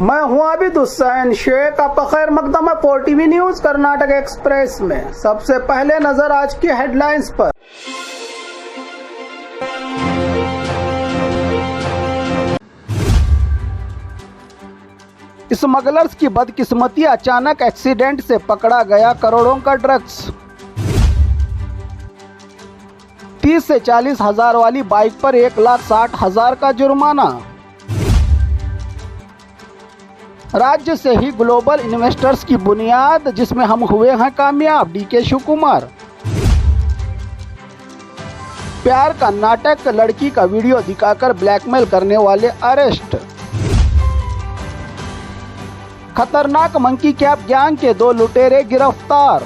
मैं हूं आबिद हुसैन शेख। आपका खैर मकदम है 4TV न्यूज कर्नाटक एक्सप्रेस में। सबसे पहले नजर आज की हेडलाइंस पर। स्मगलर्स की बदकिस्मती, अचानक एक्सीडेंट से पकड़ा गया करोड़ों का ड्रग्स। 30 से 40 हजार वाली बाइक पर 1,60,000 का जुर्माना। राज्य से ही ग्लोबल इन्वेस्टर्स की बुनियाद, जिसमें हम हुए हैं कामयाब, डीके शिव कुमार। प्यार का नाटक, लड़की का वीडियो दिखाकर ब्लैकमेल करने वाले अरेस्ट। खतरनाक मंकी कैप गैंग के 2 लुटेरे गिरफ्तार।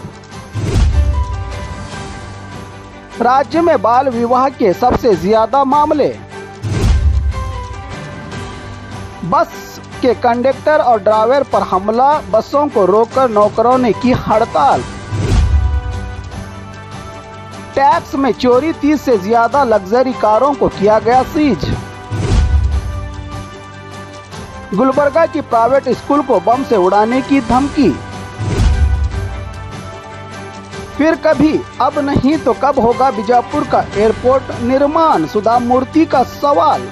राज्य में बाल विवाह के सबसे ज्यादा मामले। बस के कंडक्टर और ड्राइवर पर हमला, बसों को रोककर नौकरों ने की हड़ताल। टैक्स में चोरी, 30 से ज्यादा लग्जरी कारों को किया गया सीज। गुलबर्गा की प्राइवेट स्कूल को बम से उड़ाने की धमकी। फिर कभी, अब नहीं तो कब होगा बीजापुर का एयरपोर्ट निर्माण, सुधा मूर्ति का सवाल।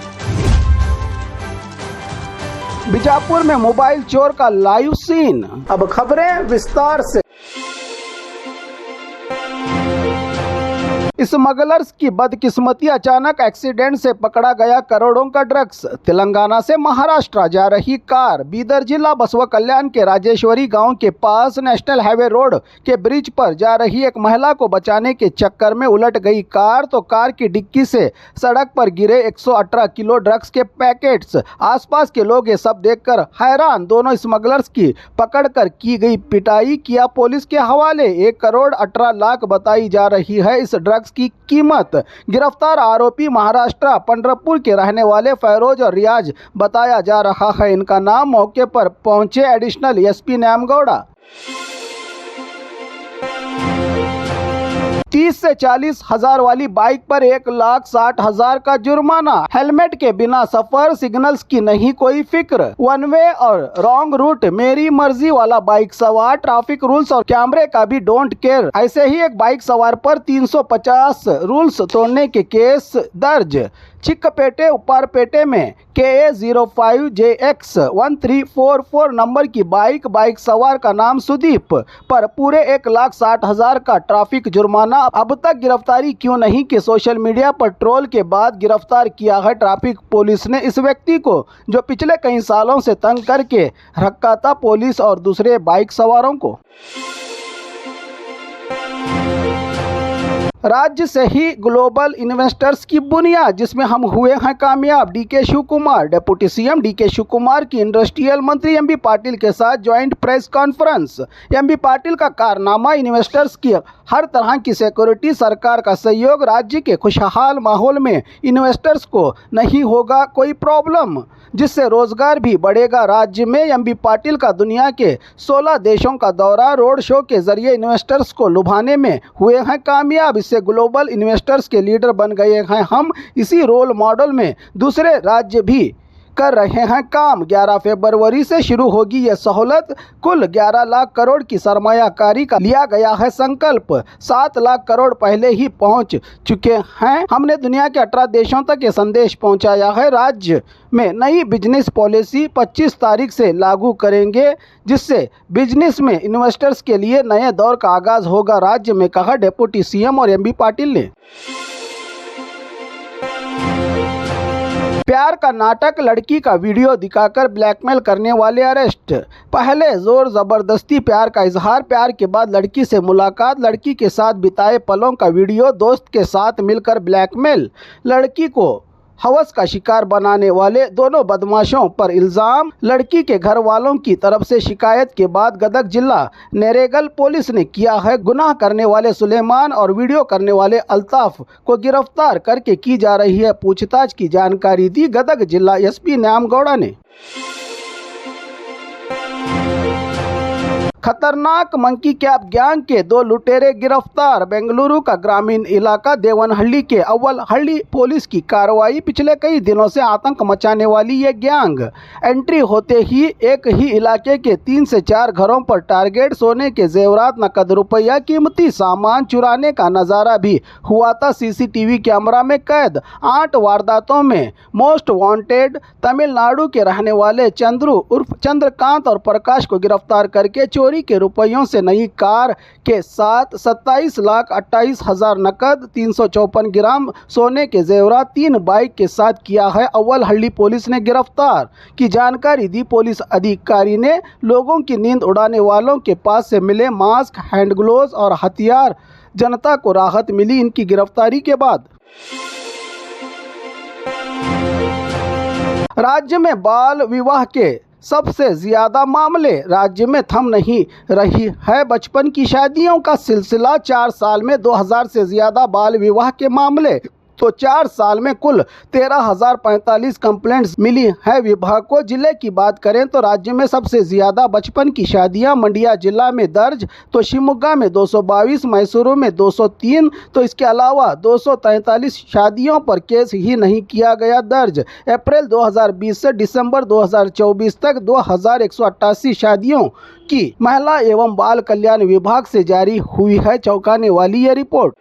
बीजापुर में मोबाइल चोर का लाइव सीन। अब खबरें विस्तार से। स्मगलर्स की बदकिस्मती, अचानक एक्सीडेंट से पकड़ा गया करोड़ों का ड्रग्स। तेलंगाना से महाराष्ट्र जा रही कार बीदर जिला बसवा कल्याण के राजेश्वरी गांव के पास नेशनल हाईवे रोड के ब्रिज पर जा रही एक महिला को बचाने के चक्कर में उलट गई कार, तो कार की डिक्की से सड़क पर गिरे 118 किलो ड्रग्स के पैकेट्स। आसपास के लोग ये सब देखकर हैरान। दोनों स्मगलर्स की पकड़कर की गई पिटाई किया पुलिस के हवाले। 1 करोड़ 18 लाख बताई जा रही है इस ड्रग्स की कीमत। गिरफ्तार आरोपी महाराष्ट्र पंढरपुर के रहने वाले फैरोज और रियाज बताया जा रहा है। इनका नाम मौके पर पहुंचे एडिशनल एसपी न्यामगौड़ा। 30 से 40 हजार वाली बाइक पर 1,60,000 का जुर्माना। हेलमेट के बिना सफर, सिग्नल्स की नहीं कोई फिक्र, वन वे और रॉन्ग रूट, मेरी मर्जी वाला बाइक सवार, ट्रैफिक रूल्स और कैमरे का भी डोंट केयर। ऐसे ही एक बाइक सवार पर 350 रूल्स तोड़ने के केस दर्ज। चिक्कपेटे उपारपेटे में KA 05JX 1344 नंबर की बाइक सवार का नाम सुदीप पर पूरे 1,60,000 का ट्रैफिक जुर्माना। अब तक गिरफ्तारी क्यों नहीं कि सोशल मीडिया पर ट्रोल के बाद गिरफ्तार किया है ट्रैफिक पुलिस ने इस व्यक्ति को, जो पिछले कई सालों से तंग करके रखा था पुलिस और दूसरे बाइक सवारों को। राज्य से ही ग्लोबल इन्वेस्टर्स की बुनियाद, जिसमें हम हुए हैं कामयाब, DK Shivakumar. Deputy CM DK Shivakumar की इंडस्ट्रियल मंत्री एमबी पाटिल के साथ joint press conference. MB Patil का कारनामा, इन्वेस्टर्स की हर तरह की सिक्योरिटी, सरकार का सहयोग, राज्य के खुशहाल माहौल में इन्वेस्टर्स को नहीं होगा कोई प्रॉब्लम, जिससे रोजगार भी बढ़ेगा राज्य में। एमबी पाटिल का दुनिया के 16 देशों का दौरा, रोड शो के जरिए इन्वेस्टर्स को लुभाने में हुए हैं कामयाब। इससे ग्लोबल इन्वेस्टर्स के लीडर बन गए हैं हम। इसी रोल मॉडल में दूसरे राज्य भी कर रहे हैं काम। 11 फरवरी से शुरू होगी ये सहूलत। कुल 11 लाख करोड़ की सरमायाकारी का लिया गया है संकल्प। 7 लाख करोड़ पहले ही पहुंच चुके हैं। हमने दुनिया के 18 देशों तक ये संदेश पहुंचाया है। राज्य में नई बिजनेस पॉलिसी 25 तारीख से लागू करेंगे, जिससे बिजनेस में इन्वेस्टर्स के लिए नए दौर का आगाज होगा राज्य में, कहा डिप्टी सीएम और एमबी पाटिल ने। प्यार का नाटक, लड़की का वीडियो दिखाकर ब्लैकमेल करने वाले अरेस्ट। पहले जोर जबरदस्ती प्यार का इजहार, प्यार के बाद लड़की से मुलाकात, लड़की के साथ बिताए पलों का वीडियो, दोस्त के साथ मिलकर ब्लैकमेल, लड़की को हवस का शिकार बनाने वाले दोनों बदमाशों पर इल्जाम। लड़की के घर वालों की तरफ से शिकायत के बाद गदग जिला नेरेगल पुलिस ने किया है गुनाह करने वाले सुलेमान और वीडियो करने वाले अल्ताफ को गिरफ्तार करके की जा रही है पूछताछ की जानकारी दी गदग जिला एसपी न्यामगौड़ा ने। खतरनाक मंकी कैप गैंग के 2 लुटेरे गिरफ्तार। बेंगलुरु का ग्रामीण इलाका देवनहल्ली के अव्वलहल्ली पुलिस की कार्रवाई। पिछले कई दिनों से आतंक मचाने वाली ये गैंग एंट्री होते ही एक ही इलाके के 3 से 4 घरों पर टारगेट, सोने के जेवरात, नकद रुपया, कीमती सामान चुराने का नजारा भी हुआ था सीसीटीवी कैमरा में कैद। 8 वारदातों में मोस्ट वांटेड तमिलनाडु के रहने वाले चंद्रू उर्फ चंद्रकांत और प्रकाश को गिरफ्तार करके चोरी के रुपयों से नई कार के साथ 27,28,000 नकद, 354 ग्राम सोने के जेवरात, 3 बाइक के साथ किया है अव्वलहल्ली पुलिस ने गिरफ्तार की जानकारी दी। पुलिस अधिकारी ने लोगों की नींद उड़ाने वालों के पास से मिले मास्क, हैंड ग्लोव्स और हथियार जनता को राहत मिली इनकी गिरफ्तारी के बाद। राज्य में बाल विवाह के सबसे ज्यादा मामले। राज्य में थम नहीं रही है बचपन की शादियों का सिलसिला। 4 साल में 2000 से ज्यादा बाल विवाह के मामले। तो 4 साल में कुल 13,045 कंप्लेंट्स मिली है विभाग को। जिले की बात करें तो राज्य में सबसे ज्यादा बचपन की शादियां मंड्या जिला में दर्ज, तो शिवमोगा में 222, मैसूरू में 203, तो इसके अलावा 243 शादियों पर केस ही नहीं किया गया दर्ज। अप्रैल 2020 से दिसंबर 2024 तक 2188 शादियों की महिला एवं बाल कल्याण विभाग से जारी हुई है चौंकाने वाली ये रिपोर्ट।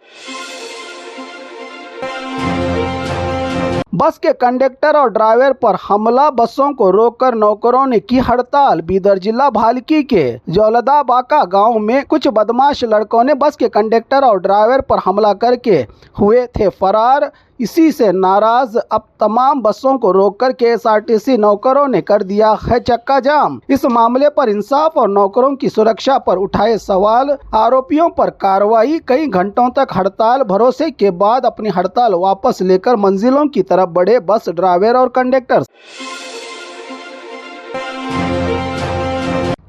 बस के कंडक्टर और ड्राइवर पर हमला, बसों को रोककर नौकरों ने की हड़ताल। बीदर जिला भालकी के जौलदाबाका गांव में कुछ बदमाश लड़कों ने बस के कंडक्टर और ड्राइवर पर हमला करके हुए थे फरार। इसी से नाराज अब तमाम बसों को रोककर केएसआरटीसी नौकरों ने कर दिया है चक्का जाम। इस मामले पर इंसाफ और नौकरों की सुरक्षा पर उठाए सवाल, आरोपियों पर कार्रवाई। कई घंटों तक हड़ताल, भरोसे के बाद अपनी हड़ताल वापस लेकर मंजिलों की तरफ बढ़े बस ड्राइवर और कंडक्टर।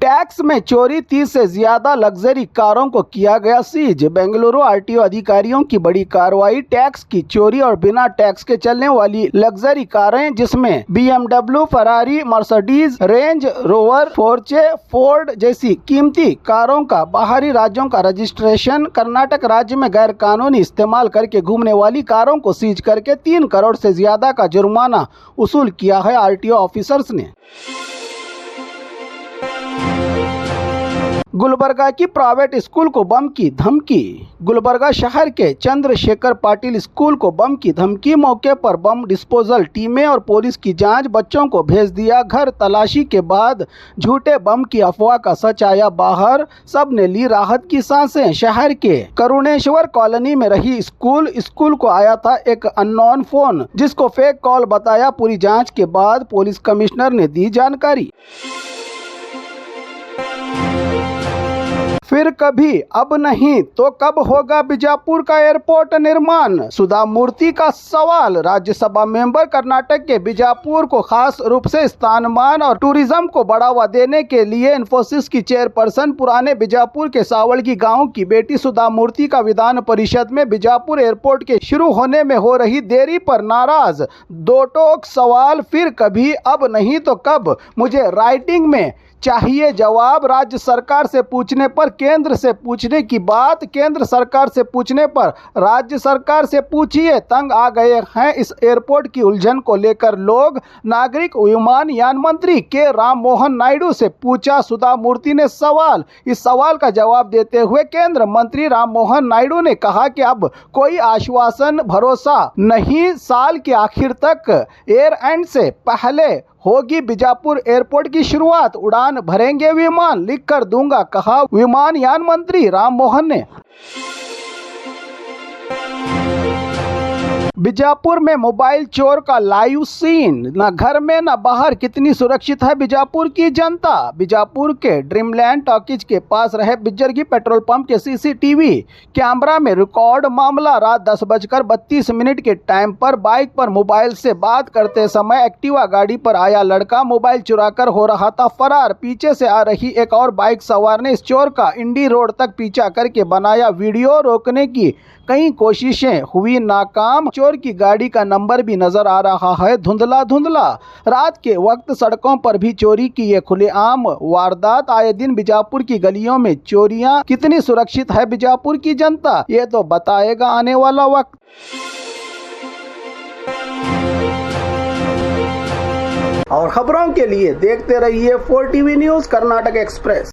टैक्स में चोरी, 30 से ज्यादा लग्जरी कारों को किया गया सीज। बेंगलुरु आरटीओ अधिकारियों की बड़ी कार्रवाई। टैक्स की चोरी और बिना टैक्स के चलने वाली लग्जरी कारें जिसमें BMW, Ferrari, Mercedes, Range Rover, Porsche, Ford जैसी कीमती कारों का बाहरी राज्यों का रजिस्ट्रेशन, कर्नाटक राज्य में गैर कानूनी इस्तेमाल करके घूमने वाली कारों को सीज करके 3 करोड़ से ज्यादा का जुर्माना वसूल किया है आरटीओ ऑफिसर्स ने। गुलबर्गा की प्राइवेट स्कूल को बम की धमकी। गुलबर्गा शहर के चंद्रशेखर पाटिल स्कूल को बम की धमकी। मौके पर बम डिस्पोजल टीमें और पुलिस की जांच, बच्चों को भेज दिया घर। तलाशी के बाद झूठे बम की अफवाह का सच आया बाहर। सब ने ली राहत की सांसें। शहर के करुणेश्वर कॉलोनी में रही स्कूल को आया था एक अननोन फोन जिसको फेक कॉल बताया। पूरी जाँच के बाद पुलिस कमिश्नर ने दी जानकारी। फिर कभी, अब नहीं तो कब होगा बीजापुर का एयरपोर्ट निर्माण? सुधा मूर्ति का सवाल। राज्यसभा मेंबर कर्नाटक के बीजापुर को खास रूप से स्थानमान और टूरिज्म को बढ़ावा देने के लिए इन्फोसिस की चेयरपर्सन, पुराने बीजापुर के सावलगी गांव की बेटी सुधा मूर्ति का विधान परिषद में बीजापुर एयरपोर्ट के शुरू होने में हो रही देरी पर नाराज। 2 टोक सवाल। फिर कभी, अब नहीं तो कब? मुझे राइटिंग में चाहिए जवाब। राज्य सरकार से पूछने पर केंद्र से पूछने की बात, केंद्र सरकार से पूछने पर राज्य सरकार से पूछिए। तंग आ गए हैं इस एयरपोर्ट की उलझन को लेकर लोग। नागरिक विमानयान मंत्री के राम मोहन नायडू से पूछा सुधा मूर्ति ने सवाल। इस सवाल का जवाब देते हुए केंद्र मंत्री राम मोहन नायडू ने कहा कि अब कोई आश्वासन भरोसा नहीं। साल के आखिर तक एयर एंड से पहले होगी बीजापुर एयरपोर्ट की शुरुआत। उड़ान भरेंगे विमान, लिख कर दूंगा, कहा विमानयान मंत्री राम मोहन ने। बीजापुर में मोबाइल चोर का लाइव सीन। न घर में न बाहर, कितनी सुरक्षित है बीजापुर की जनता। बीजापुर के ड्रीमलैंड टॉकीज के पास रहे बिज्जरगी पेट्रोल पंप के सीसीटीवी कैमरा में रिकॉर्ड मामला। रात 10:32 के टाइम पर बाइक पर मोबाइल से बात करते समय एक्टिवा गाड़ी पर आया लड़का मोबाइल चुराकर हो रहा था फरार। पीछे से आ रही एक और बाइक सवार ने इस चोर का इंडी रोड तक पीछा करके बनाया वीडियो। रोकने की कई कोशिशें हुई नाकाम। चोर की गाड़ी का नंबर भी नजर आ रहा है धुंधला धुंधला। रात के वक्त सड़कों पर भी चोरी की ये खुलेआम वारदात। आए दिन बीजापुर की गलियों में चोरियां। कितनी सुरक्षित है बीजापुर की जनता, ये तो बताएगा आने वाला वक्त। और खबरों के लिए देखते रहिए 4 TV न्यूज़ कर्नाटक एक्सप्रेस।